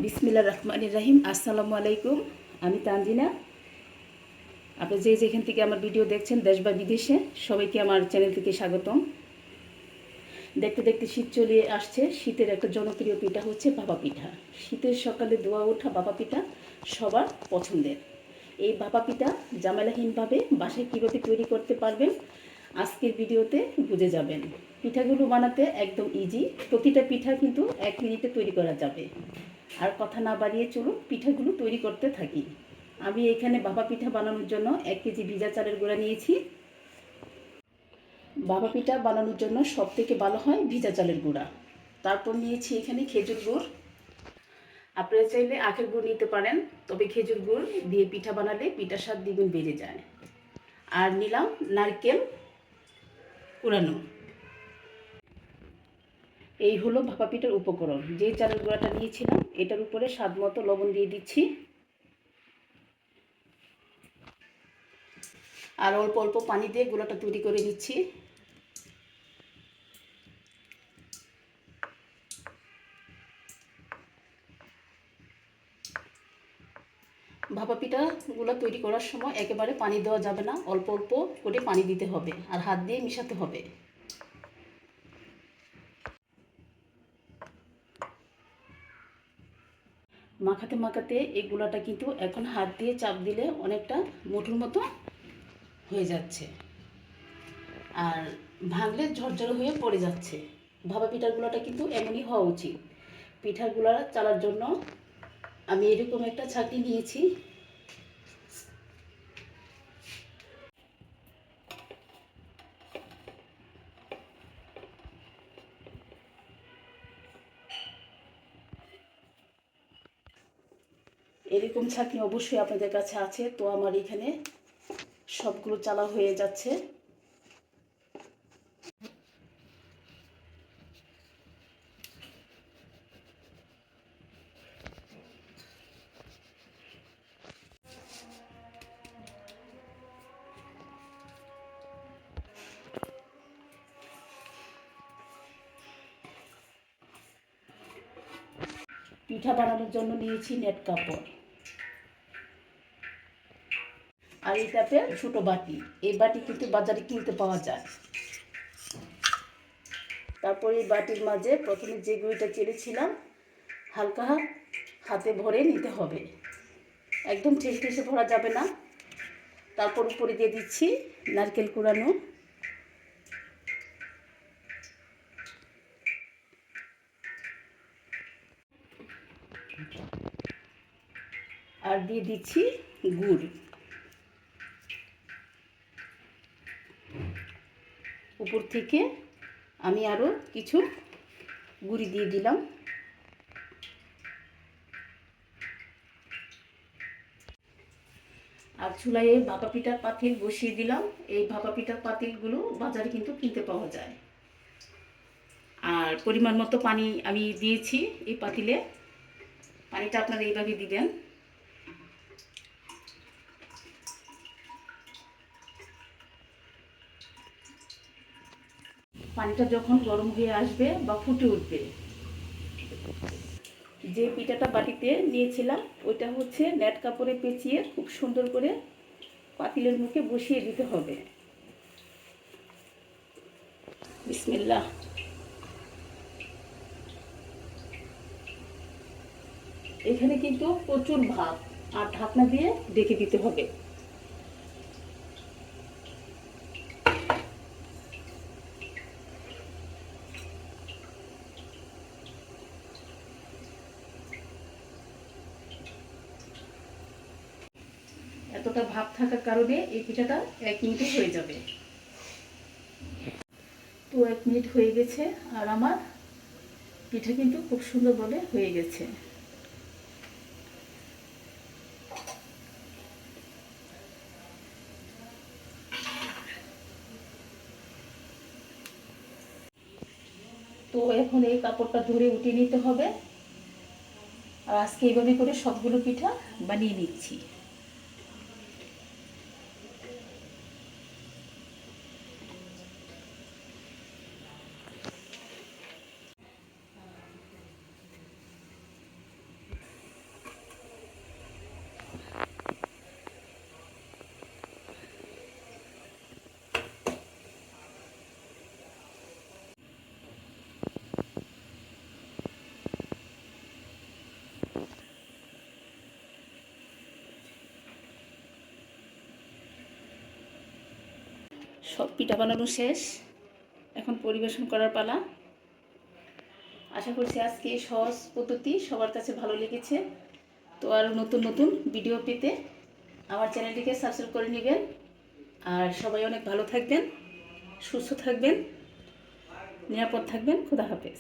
বিসমিল্লাহির রহমানির রহিম। আসসালামু আলাইকুম। আমি তানজিনা। আপনি যেখান থেকে আমার ভিডিও দেখছেন, দেশ বা বিদেশে, সবাইকে আমার চ্যানেল থেকে স্বাগতম। দেখতে দেখতে শীত চলে আসছে। শীতের একটা জনপ্রিয় পিঠা হচ্ছে ভাপা পিঠা। শীতের সকালে ধোয়া ওঠা ভাপা পিঠা সবার পছন্দের। এই ভাপা পিঠা ঝামেলাহীনভাবে বাসায় কীভাবে তৈরি করতে পারবেন আজকের ভিডিওতে বুঝে যাবেন। পিঠাগুলো বানাতে একদম ইজি। প্রতিটা পিঠা কিন্তু 1 মিনিটে তৈরি করা যাবে। আর কথা না বাড়িয়ে চলুন পিঠাগুলো তৈরি করতে থাকি। আমি এখানে ভাপা পিঠা বানানোর জন্য 1 কেজি ভিজা চালের গুঁড়া নিয়েছি। ভাপা পিঠা বানানোর জন্য সবথেকে ভালো হয় ভিজা চালের গুঁড়া। তারপর নিয়েছি এখানে খেজুর গুড়। আপনারা চাইলে আখের গুড় নিতে পারেন, তবে খেজুর গুড় দিয়ে পিঠা বানালে পিঠার স্বাদ দ্বিগুণ বেড়ে যায়। আর নিলাম নারকেল কুড়ানো। এই হলো ভাপা পিঠার উপকরণ। যে চালের গুঁড়াটা নিয়েছিলাম এটার উপরে স্বাদ মতো লবণ দিয়ে দিচ্ছি। আর অল্প অল্প পানি দিয়ে গুঁড়াটা তৈরি করে নিচ্ছি। ভাপা পিঠাগুলো তৈরি করার সময় একেবারে পানি দেওয়া যাবে না, অল্প অল্প করে পানি দিতে হবে আর হাত দিয়ে মিশাতে হবে। মাখাতে মাখাতে এই গুঁড়াটা কিন্তু এখন হাত দিয়ে চাপ দিলে অনেকটা মুঠোর মতো হয়ে যাচ্ছে আর ভাঙলে ঝরঝরে হয়ে পড়ে যাচ্ছে। ভাপা পিঠার গুঁড়াটা কিন্তু এমনই হওয়া উচিত। পিঠার গুঁড়া চালার জন্য আমি এরকম একটা ছাঁকনি নিয়েছি। এরকম ছাঁকনি অবশ্যই আপনাদের কাছে আছে। তো আমার এখানে সবগুলো চালা হয়ে যাচ্ছে। পিঠা বানানোর জন্য নিয়েছি নেট কাপড় আর এটাতে ছোট বাটি। এই বাটি কিন্তু বাজারে কিনতে পাওয়া যায়। তারপর এই বাটির মাঝে প্রথমে যে গুঁড়িটা চেড়েছিলাম হালকা হাতে ভরে নিতে হবে, একদম ঠেসে ঠেসে ভরা যাবে না। তারপর উপরে দিয়ে দিচ্ছি নারকেল কুড়ানো। আর দিয়ে দিচ্ছি গুড়। উপর থেকে আমি আরও কিছু গুঁড়ি দিয়ে দিলাম। আর চুলায় এই ভাপা পিঠার পাতিল বসিয়ে দিলাম। এই ভাপা পিঠার পাতিলগুলো বাজারে কিন্তু কিনতে পাওয়া যায়। আর পরিমাণ মতো পানি আমি দিয়েছি এই পাতিলে। পানিটা আপনারা এইভাবে দিবেন। পানিটা যখন গরম হয়ে আসবে বা ফুটে উঠবে, যে পিঠাটা বাটিতে নিয়েছিলাম ওইটা হচ্ছে নেট কাপড়ে পেঁচিয়ে খুব সুন্দর করে পাতিলের মুখে বসিয়ে দিতে হবে। বিসমিল্লাহ। এখানে কিন্তু প্রচুর ভাপ, আর ঢাকনা দিয়ে ঢেকে দিতে হবে। এতটা ভাপ থাকার কারণে এই পিঠাটা 1 মিনিটে হয়ে যাবে। তো 1 মিনিট হয়ে গেছে আর আমার পিঠা কিন্তু খুব সুন্দরভাবে হয়ে গেছে। তো এখন এই কাপড়টা ধরে উঠিয়ে নিতে হবে। আর আজকে এইভাবে করে সবগুলো পিঠা বানিয়ে নিচ্ছি। সব পিঠা বানানো শেষ, এখন পরিবেশন করার পালা। আশা করছি আজকে এই সহজ পদ্ধতি সবার কাছে ভালো লেগেছে। তো আরও নতুন নতুন ভিডিও পেতে আমার চ্যানেলটিকে সাবস্ক্রাইব করে নেবেন। আর সবাই অনেক ভালো থাকবেন, সুস্থ থাকবেন, নিরাপদ থাকবেন। খোদা হাফেজ।